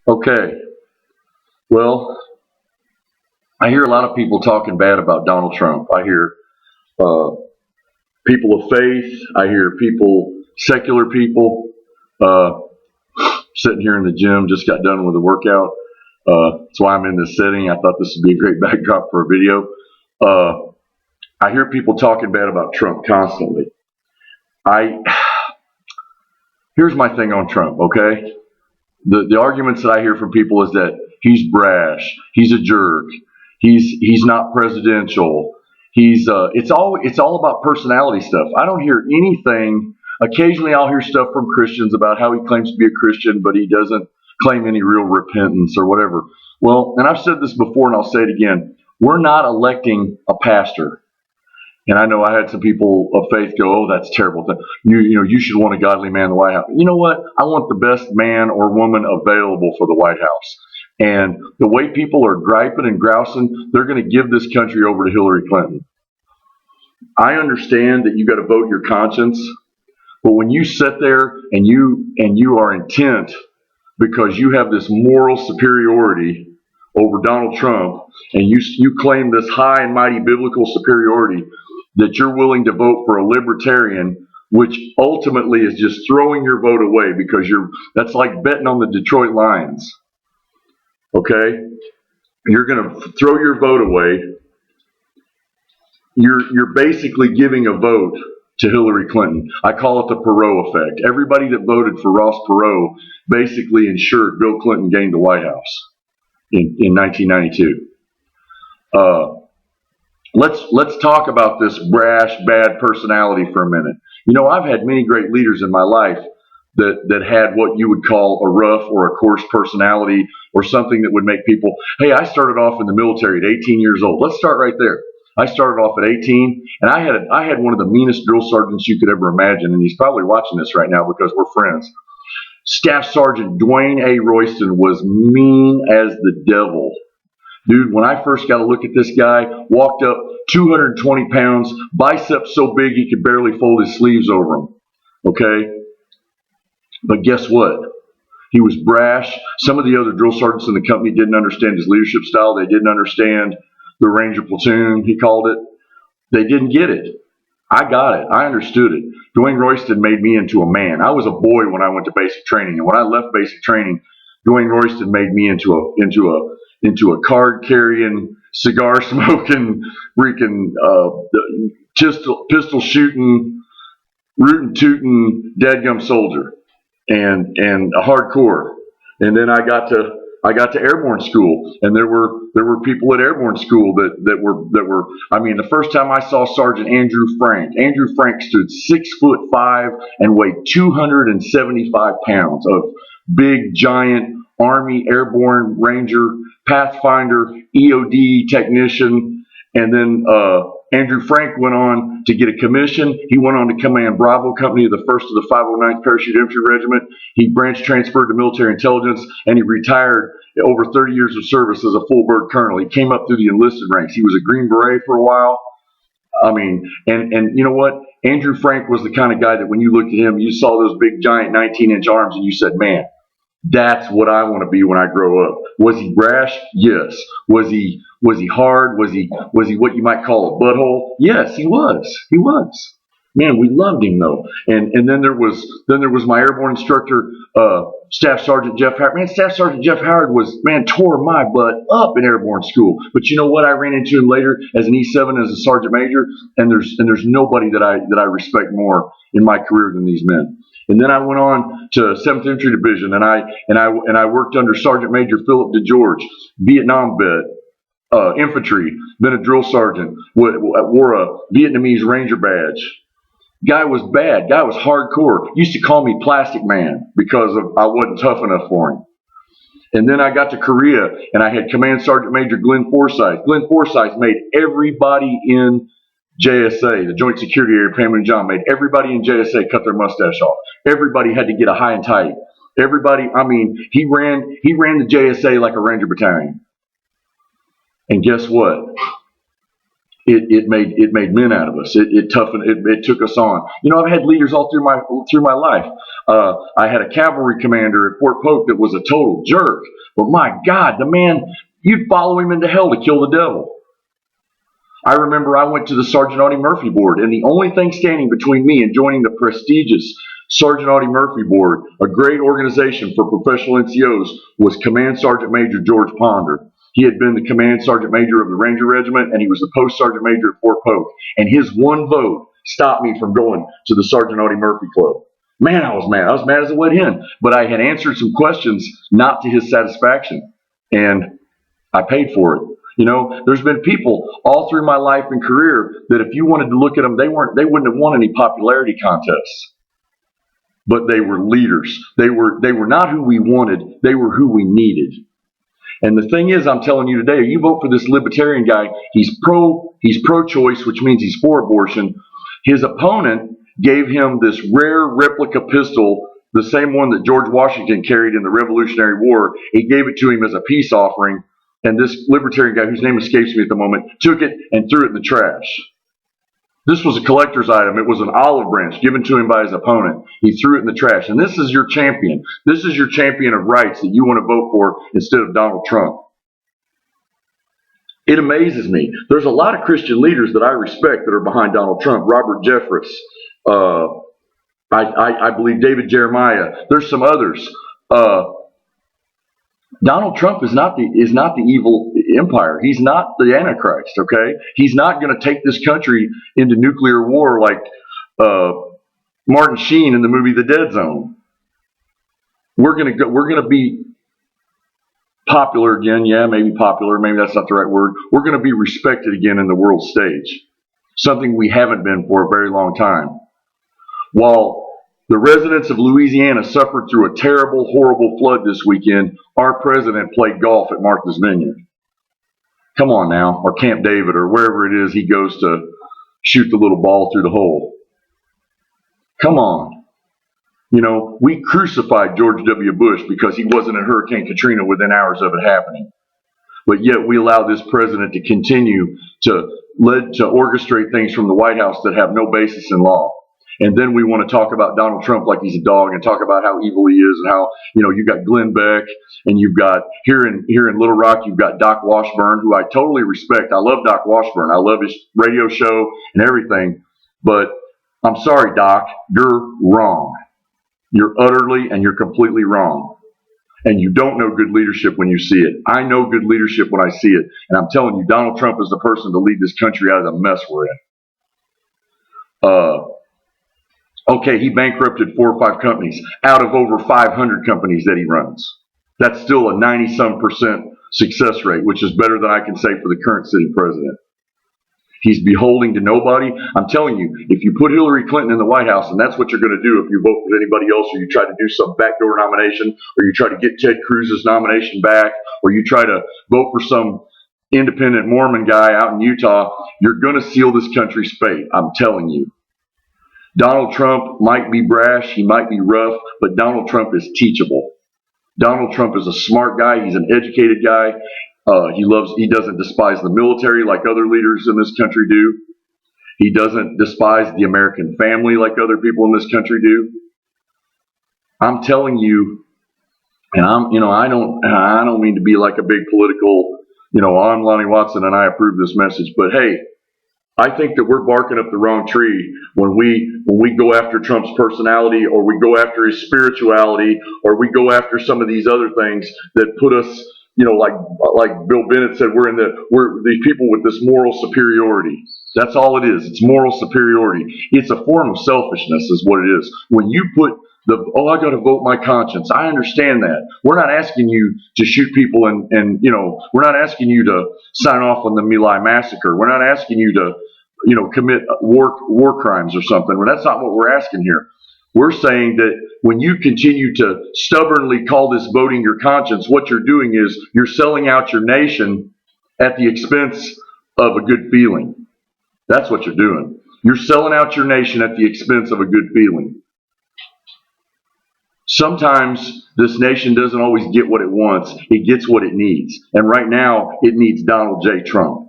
Okay, well, I hear a lot of people talking bad about Donald Trump. I hear uh, people of faith. I hear people, secular people, uh, sitting here in the gym, just got done with a workout. That's why I'm in this setting. I thought this would be a great backdrop for a video. Uh, I hear people talking bad about Trump constantly. I Here's my thing on Trump. Okay, the arguments that I hear from people is that he's brash, he's a jerk, he's not presidential. It's all about personality stuff. I don't hear anything. Occasionally, I'll hear stuff from Christians about how he claims to be a Christian, but he doesn't claim any real repentance or whatever. Well, and I've said this before, and I'll say it again. We're not electing a pastor. And I know I had some people of faith go, "Oh, that's terrible. You should want a godly man in the White House." You know what? I want the best man or woman available for the White House. And the way people are griping and grousing, they're going to give this country over to Hillary Clinton. I understand that you got to vote your conscience, but when you sit there and you are intent because you have this moral superiority over Donald Trump, and you claim this high and mighty biblical superiority, that you're willing to vote for a libertarian, which ultimately is just throwing your vote away because that's like betting on the Detroit Lions. Okay? You're going to throw your vote away. You're basically giving a vote to Hillary Clinton. I call it the Perot effect. Everybody that voted for Ross Perot basically ensured Bill Clinton gained the White House in 1992. Let's talk about this brash, bad personality for a minute. You know, I've had many great leaders in my life that had what you would call a rough or a coarse personality, or something that would make people, hey, I started off in the military at 18 years old. Let's start right there. I started off at 18, and I had one of the meanest drill sergeants you could ever imagine, and he's probably watching this right now because we're friends. Staff Sergeant Dwayne A. Royston was mean as the devil. Dude, when I first got a look at this guy, walked up 220 pounds, biceps so big he could barely fold his sleeves over them. Okay? But guess what? He was brash. Some of the other drill sergeants in the company didn't understand his leadership style. They didn't understand the Ranger platoon, he called it. They didn't get it. I got it. I understood it. Dwayne Royston made me into a man. I was a boy when I went to basic training, and when I left basic training, Dwayne Royston made me into a card carrying, cigar smoking, freaking pistol shooting, rootin' tootin' dadgum soldier, and a hardcore. And then I got to airborne school, and there were people at airborne school that were. I mean, the first time I saw Sergeant Andrew Frank stood 6'5" and weighed 275 pounds, of big giant Army airborne Ranger Pathfinder EOD technician. And then Andrew Frank went on to get a commission. He went on to command Bravo Company of the 1st of the 509th Parachute Infantry Regiment. He branch transferred to military intelligence, and he retired over 30 years of service as a full bird colonel. He came up through the enlisted ranks. He was a Green Beret for a while. I mean, and you know what? Andrew Frank was the kind of guy that when you looked at him, you saw those big giant 19-inch arms, and you said, man, that's what I want to be when I grow up. Was he brash? Yes. Was he hard? Was he what you might call a butthole? Yes, he was. He was. Man, we loved him though. And then there was my airborne instructor, Staff Sergeant Jeff Howard. Man, Staff Sergeant Jeff Howard tore my butt up in airborne school. But you know what? I ran into him later as an E7 as a sergeant major, and there's nobody that I respect more in my career than these men. And then I went on to 7th Infantry Division, and I worked under Sergeant Major Philip DeGeorge, Vietnam vet, infantry, been a drill sergeant, wore a Vietnamese Ranger badge. Guy was bad. Guy was hardcore. Used to call me Plastic Man because I wasn't tough enough for him. And then I got to Korea, and I had Command Sergeant Major Glenn Forsyth. Glenn Forsyth made everybody in JSA, the Joint Security Area, Pam and John, made everybody in JSA cut their mustache off. Everybody had to get a high and tight. Everybody, I mean, he ran the JSA like a Ranger battalion. And guess what? It made men out of us. It toughened. It took us on. You know, I've had leaders all through my life. I had a cavalry commander at Fort Polk that was a total jerk. But my God, the man, you'd follow him into hell to kill the devil. I remember I went to the Sergeant Audie Murphy board, and the only thing standing between me and joining the prestigious Sergeant Audie Murphy board, a great organization for professional NCOs, was Command Sergeant Major George Ponder. He had been the Command Sergeant Major of the Ranger Regiment, and he was the Post Sergeant Major at Fort Polk. And his one vote stopped me from going to the Sergeant Audie Murphy Club. Man, I was mad. I was mad as a wet hen. But I had answered some questions not to his satisfaction, and I paid for it. You know, there's been people all through my life and career that if you wanted to look at them, they wouldn't have won any popularity contests. But they were leaders. They were not who we wanted. They were who we needed. And the thing is, I'm telling you today, you vote for this libertarian guy, he's pro-choice, which means he's for abortion. His opponent gave him this rare replica pistol, the same one that George Washington carried in the Revolutionary War. He gave it to him as a peace offering. And this libertarian guy, whose name escapes me at the moment, took it and threw it in the trash. This was a collector's item. It was an olive branch given to him by his opponent. He threw it in the trash. And this is your champion. This is your champion of rights that you want to vote for instead of Donald Trump. It amazes me. There's a lot of Christian leaders that I respect that are behind Donald Trump. Robert Jeffress, I believe David Jeremiah. There's some others. Donald Trump is not the evil empire. He's not the Antichrist, okay? He's not going to take this country into nuclear war like Martin Sheen in the movie The Dead Zone. We're going to be popular again. Yeah, maybe popular. Maybe that's not the right word. We're going to be respected again in the world stage. Something we haven't been for a very long time. While the residents of Louisiana suffered through a terrible, horrible flood this weekend, our president played golf at Martha's Vineyard. Come on now, or Camp David, or wherever it is he goes to shoot the little ball through the hole. Come on. You know, we crucified George W. Bush because he wasn't in Hurricane Katrina within hours of it happening. But yet we allow this president to continue to orchestrate things from the White House that have no basis in law. And then we want to talk about Donald Trump like he's a dog and talk about how evil he is and how, you know, you've got Glenn Beck and you've got here in Little Rock, you've got Doc Washburn, who I totally respect. I love Doc Washburn. I love his radio show and everything. But I'm sorry, Doc, you're wrong. You're utterly and you're completely wrong. And you don't know good leadership when you see it. I know good leadership when I see it. And I'm telling you, Donald Trump is the person to lead this country out of the mess we're in. Okay, he bankrupted 4 or 5 companies out of over 500 companies that he runs. That's still a 90-some% success rate, which is better than I can say for the current sitting president. He's beholden to nobody. I'm telling you, if you put Hillary Clinton in the White House, and that's what you're going to do if you vote for anybody else, or you try to do some backdoor nomination, or you try to get Ted Cruz's nomination back, or you try to vote for some independent Mormon guy out in Utah, you're going to seal this country's fate. I'm telling you. Donald Trump might be brash, he might be rough, but Donald Trump is teachable. Donald Trump is a smart guy, he's an educated guy. He doesn't despise the military like other leaders in this country do. He doesn't despise the American family like other people in this country do. I'm telling you, and I don't mean to be like a big political, I'm Lonnie Watson and I approve this message, but hey, I think that we're barking up the wrong tree when we go after Trump's personality, or we go after his spirituality, or we go after some of these other things that put us, like Bill Bennett said, we're these people with this moral superiority. That's all it is. It's moral superiority. It's a form of selfishness, is what it is. When you put I got to vote my conscience. I understand that. We're not asking you to shoot people and we're not asking you to sign off on the My Lai massacre. We're not asking you to, commit war crimes or something. Well, that's not what we're asking here. We're saying that when you continue to stubbornly call this voting your conscience, what you're doing is you're selling out your nation at the expense of a good feeling. That's what you're doing. You're selling out your nation at the expense of a good feeling. Sometimes this nation doesn't always get what it wants. It gets what it needs. And right now, it needs Donald J. Trump.